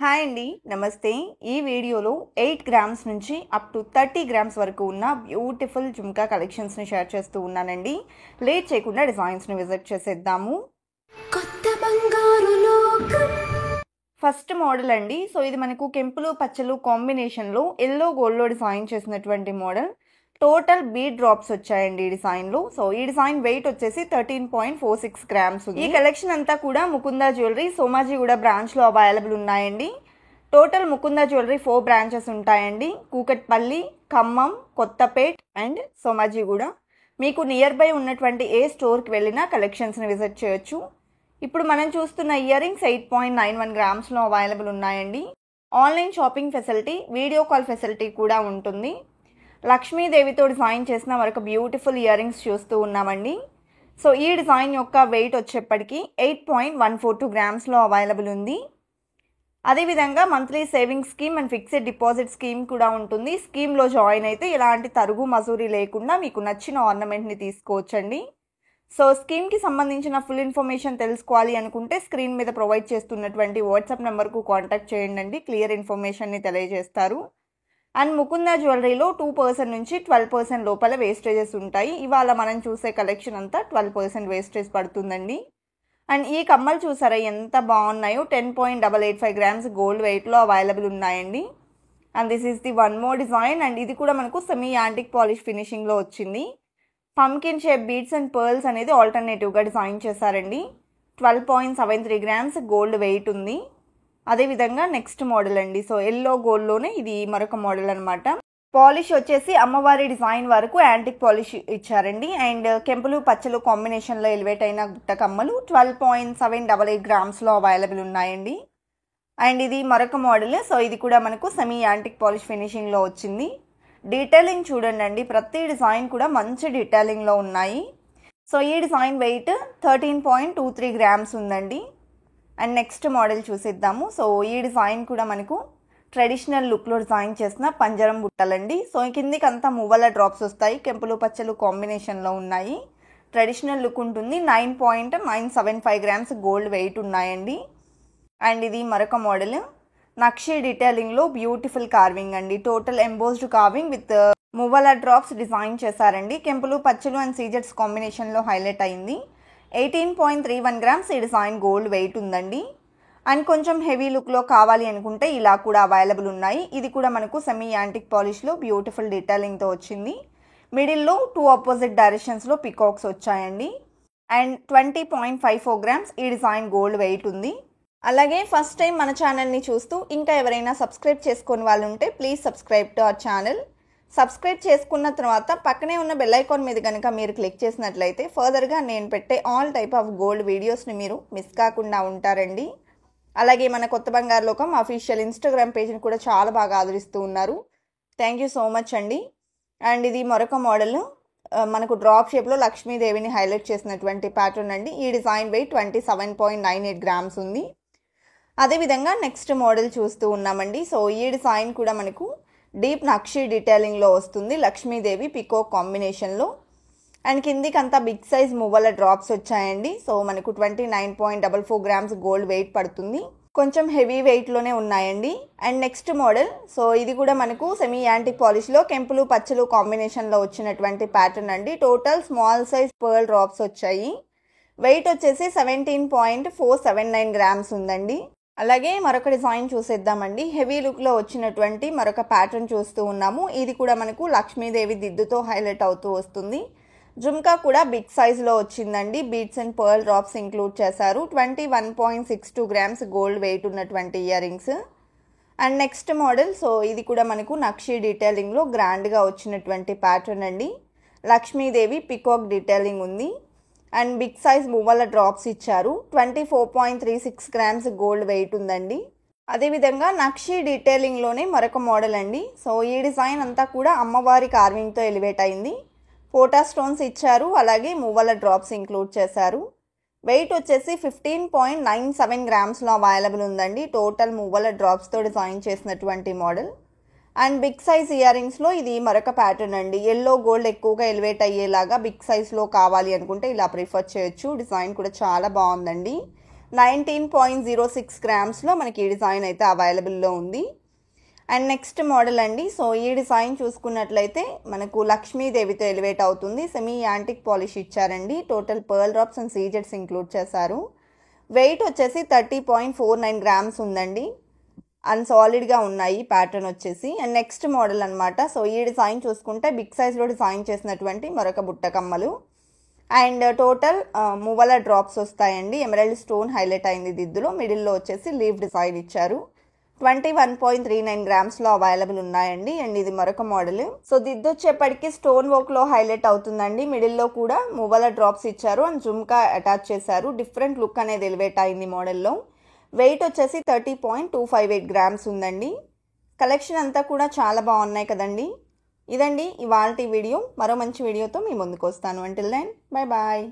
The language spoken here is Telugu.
హాయ్ అండి, నమస్తే. ఈ వీడియోలో 8 గ్రామ్స్ నుంచి అప్ టు 30 గ్రామ్స్ వరకు ఉన్న బ్యూటిఫుల్ జుమ్కా కలెక్షన్స్ని షేర్ చేస్తూ ఉన్నానండి. లేట్ చేయకుండా డిజైన్స్ని విజిట్ చేసేద్దాము. కొత్త బంగారు లోకం ఫస్ట్ మోడల్ అండి. సో ఇది మనకు కెంపులు పచ్చలు కాంబినేషన్లో ఎల్లో గోల్డ్లో డిజైన్ చేసినటువంటి మోడల్. టోటల్ బీడ్ డ్రాప్స్ వచ్చాయండి ఈ డిజైన్లో. సో ఈ డిజైన్ వెయిట్ వచ్చేసి 13.46 గ్రామ్స్ ఉంది. ఈ కలెక్షన్ అంతా కూడా ముకుందా జ్యువెలరీ సోమాజిగూడ బ్రాంచ్లో అవైలబుల్ ఉన్నాయండి. టోటల్ ముకుందా జ్యువెలరీ 4 బ్రాంచెస్ ఉంటాయండి. కూకట్పల్లి, ఖమ్మం, కొత్తపేట్ అండ్ సోమాజిగూడ. మీకు నియర్ బై ఉన్నటువంటి ఏ స్టోర్కి వెళ్ళినా కలెక్షన్స్ని విజిట్ చేయొచ్చు. ఇప్పుడు మనం చూస్తున్న ఇయర్ రింగ్స్ 8.91 గ్రామ్స్లో అవైలబుల్ ఉన్నాయండి. Online shopping facility, video call facility కూడా ఉంటుంది. లక్ష్మీదేవితో డిజైన్ చేసిన మరొక బ్యూటిఫుల్ ఇయర్ రింగ్స్ చూస్తూ ఉన్నామండి. సో ఈ డిజైన్ యొక్క వెయిట్ వచ్చేప్పటికి 8.142 గ్రామ్స్లో అవైలబుల్ ఉంది. అదేవిధంగా monthly saving scheme and fixed deposit scheme కూడా ఉంటుంది. స్కీమ్లో జాయిన్ అయితే ఎలాంటి తరుగు మజూరీ లేకుండా మీకు నచ్చిన ఆర్నమెంట్ని తీసుకోవచ్చండి. సో స్కీమ్కి సంబంధించిన ఫుల్ ఇన్ఫర్మేషన్ తెలుసుకోవాలి అనుకుంటే స్క్రీన్ మీద ప్రొవైడ్ చేస్తున్నటువంటి వాట్సాప్ నెంబర్కు కాంటాక్ట్ చేయండి. క్లియర్ ఇన్ఫర్మేషన్ని తెలియజేస్తారు. అండ్ ముకుందా జ్యువెలరీలో 2% నుంచి 12% లోపల వేస్టేజెస్ ఉంటాయి. ఇవాళ మనం చూసే కలెక్షన్ అంతా 12% వేస్టేజ్ పడుతుందండి. అండ్ ఈ కమ్మలు చూసారా ఎంత బాగున్నాయో. 10.885 గ్రామ్స్ గోల్డ్ వెయిట్లో అవైలబుల్ ఉన్నాయండి. And this is the one more design. And ఇది కూడా మనకు సెమీ యాంటిక్ పాలిష్ ఫినిషింగ్లో వచ్చింది. Pumpkin shape beads and pearls అనేది ఆల్టర్నేటివ్గా డిజైన్ చేశారండి. 12.73 గ్రామ్స్ గోల్డ్ వెయిట్ ఉంది. అదేవిధంగా నెక్స్ట్ మోడల్ అండి. సో ఎల్లో గోల్డ్లోనే ఇది మరొక మోడల్ అనమాట. పాలిష్ వచ్చేసి అమ్మవారి డిజైన్ వరకు యాంటిక్ పాలిష్ ఇచ్చారండి. అండ్ కెంపులు పచ్చలు కాంబినేషన్లో ఎలివేట్ అయిన గుట్ట కమ్మలు 12.788 గ్రామ్స్లో అవైలబుల్ ఉన్నాయండి. అండ్ ఇది మరొక మోడల్. సో ఇది కూడా మనకు సెమీ యాంటిక్ పాలిష్ ఫినిషింగ్లో వచ్చింది. డీటెయిలింగ్ చూడండి అండి, ప్రతి డిజైన్ కూడా మంచి డీటెయిలింగ్లో ఉన్నాయి. సో ఈ డిజైన్ వెయిట్ 13.23 గ్రామ్స్ ఉందండి. అండ్ నెక్స్ట్ మోడల్ చూసిద్దాము. సో ఈ డిజైన్ కూడా మనకు ట్రెడిషనల్ లుక్లో డిజైన్ చేసిన పంజరం బుట్టలండి. సో కిందికి అంతా మువ్వల డ్రాప్స్ వస్తాయి. కెంపులు పచ్చలు కాంబినేషన్లో ఉన్నాయి. ట్రెడిషనల్ లుక్ ఉంటుంది. 9.975 గ్రామ్స్ గోల్డ్ వెయిట్ ఉన్నాయండి. అండ్ ఇది మరొక మోడల్. నక్షి డీటెయిలింగ్లో బ్యూటిఫుల్ కార్వింగ్ అండి. టోటల్ ఎంబోస్డ్ కార్వింగ్ విత్ మువ్వల డ్రాప్స్ డిజైన్ చేశారండి. కెంపులు పచ్చలు అండ్ సీజెట్స్ కాంబినేషన్లో హైలైట్ అయింది. 18.31 గ్రామ్స్ ఈ డిజైన్ గోల్డ్ వెయిట్ ఉందండి. అండ్ కొంచెం హెవీ లుక్లో కావాలి అనుకుంటే ఇలా కూడా అవైలబుల్ ఉన్నాయి. ఇది కూడా మనకు సెమీ యాంటిక్ పాలిష్లో బ్యూటిఫుల్ డీటెయిలింగ్తో వచ్చింది. మిడిల్లో 2 ఆపోజిట్ డైరెక్షన్స్లో పికాక్స్ వచ్చాయండి. అండ్ 20.54 గ్రామ్స్ ఈ డిజైన్ గోల్డ్ వెయిట్ ఉంది. అలాగే ఫస్ట్ టైం మన ఛానల్ని చూస్తూ ఇంకా ఎవరైనా సబ్స్క్రైబ్ చేసుకుని వాళ్ళు ఉంటే please subscribe to our channel. Subscribe చేసుకున్న తర్వాత పక్కనే ఉన్న బెల్ ఐకాన్ మీద కనుక మీరు క్లిక్ చేసినట్లయితే ఫర్దర్గా నేను పెట్టే ఆల్ టైప్ ఆఫ్ గోల్డ్ వీడియోస్ని మీరు మిస్ కాకుండా ఉంటారండి. అలాగే మన కొత్త బంగారు లోకం అఫీషియల్ ఇన్స్టాగ్రామ్ పేజ్ని కూడా చాలా బాగా ఆదరిస్తూ ఉన్నారు. థ్యాంక్ యూ సో మచ్ అండి. అండ్ ఇది మరొక మోడల్. మనకు డ్రాప్ షేప్లో లక్ష్మీదేవిని హైలైట్ చేసినటువంటి ప్యాటర్న్ అండి. ఈ డిజైన్ వెయిట్ 27.98 గ్రామ్స్ ఉంది. అదేవిధంగా నెక్స్ట్ మోడల్ చూస్తూ ఉన్నామండి. సో ఈ డిజైన్ కూడా మనకు డీప్ నక్షి డీటెయిలింగ్లో వస్తుంది. లక్ష్మీదేవి పికో కాంబినేషన్లో. అండ్ కిందికి అంతా బిగ్ సైజ్ మువ్వల డ్రాప్స్ వచ్చాయండి. సో మనకు 29.44 గ్రామ్స్ గోల్డ్ వెయిట్ పడుతుంది. కొంచెం హెవీ వెయిట్లోనే ఉన్నాయండి. And next model. సో ఇది కూడా మనకు సెమీ యాంటిక్ పాలిష్లో కెంపులు పచ్చలు కాంబినేషన్లో వచ్చినటువంటి ప్యాటర్న్ అండి. Total small size pearl drops వచ్చాయి. వెయిట్ వచ్చేసి 17.479 గ్రామ్స్ ఉందండి. అలాగే మరొక డిజైన్ చూసేద్దామండి. హెవీ లుక్లో వచ్చినటువంటి మరొక ప్యాటర్న్ చూస్తూ ఉన్నాము. ఇది కూడా మనకు లక్ష్మీదేవి దిద్దుతో హైలైట్ అవుతూ వస్తుంది. జుమ్కా కూడా బిగ్ సైజ్లో వచ్చిందండి. Beads and pearl drops include చేశారు. 21.62 గ్రామ్స్ గోల్డ్ వెయిట్ ఉన్నటువంటి ear rings. And next model. So ఇది కూడా మనకు నక్షి డీటెయిలింగ్లో గ్రాండ్గా వచ్చినటువంటి ప్యాటర్న్ అండి. లక్ష్మీదేవి పికాక్ డీటెయిలింగ్ ఉంది. And big size Muvvala drops ఇచ్చారు. 24.36 గ్రామ్స్ గోల్డ్ వెయిట్ ఉందండి. అదేవిధంగా నక్షి డీటెయిలింగ్లోనే మరొక మోడల్ అండి. సో ఈ డిజైన్ అంతా కూడా అమ్మవారి కార్వింగ్తో ఎలివేట్ అయింది. ఫోటా స్టోన్స్ ఇచ్చారు. అలాగే మువ్వల డ్రాప్స్ ఇంక్లూడ్ చేశారు. వెయిట్ వచ్చేసి 15.97 గ్రామ్స్లో అవైలబుల్ ఉందండి. టోటల్ మువ్వల డ్రాప్స్తో డిజైన్ చేసినటువంటి మోడల్. అండ్ బిగ్ సైజ్ ఇయర్ రింగ్స్లో ఇది మరొక ప్యాటర్న్ అండి. ఎల్లో గోల్డ్ ఎక్కువగా ఎలివేట్ అయ్యేలాగా బిగ్ సైజ్లో కావాలి అనుకుంటే ఇలా ప్రిఫర్ చేయొచ్చు. డిజైన్ కూడా చాలా బాగుందండి. 19.06 గ్రామ్స్లో మనకి ఈ డిజైన్ అయితే అవైలబుల్లో ఉంది. అండ్ నెక్స్ట్ మోడల్ అండి. సో ఈ డిజైన్ చూసుకున్నట్లయితే మనకు లక్ష్మీదేవితో ఎలివేట్ అవుతుంది. సెమీ యాంటిక్ పాలిష్ ఇచ్చారండి. టోటల్ పర్ల్ డ్రాప్స్ అండ్ సీజెట్స్ ఇంక్లూడ్ చేశారు. వెయిట్ వచ్చేసి 30.49 గ్రామ్స్ ఉందండి. అండ్ సాలిడ్గా ఉన్నాయి ప్యాటర్న్ వచ్చేసి. అండ్ నెక్స్ట్ మోడల్ అనమాట. సో ఈ డిజైన్ చూసుకుంటే బిగ్ సైజ్లో డిజైన్ చేసినటువంటి మరొక బుట్ట కమ్మలు. అండ్ టోటల్ మువ్వల డ్రాప్స్ వస్తాయండి. ఎమరాల్డ్ స్టోన్ హైలైట్ అయింది దిద్దులో. మిడిల్లో వచ్చేసి లీవ్ డిజైన్ ఇచ్చారు. 21.39 గ్రామ్స్లో అవైలబుల్ ఉన్నాయండి. అండ్ ఇది మరొక మోడల్. సో దిద్దు వచ్చేప్పటికి స్టోన్ వర్క్లో హైలైట్ అవుతుందండి. మిడిల్లో కూడా మువ్వల డ్రాప్స్ ఇచ్చారు అండ్ జుమ్కా అటాచ్ చేశారు. డిఫరెంట్ లుక్ అనేది ఎలివేట్ అయింది మోడల్లో. వెయిట్ వచ్చేసి 30.258 గ్రామ్స్ ఉందండి. కలెక్షన్ అంతా కూడా చాలా బాగున్నాయి కదండి. ఇదండి ఇవాల్టి వీడియో. మరో మంచి వీడియోతో మీ ముందుకు వస్తాను. Until then bye bye.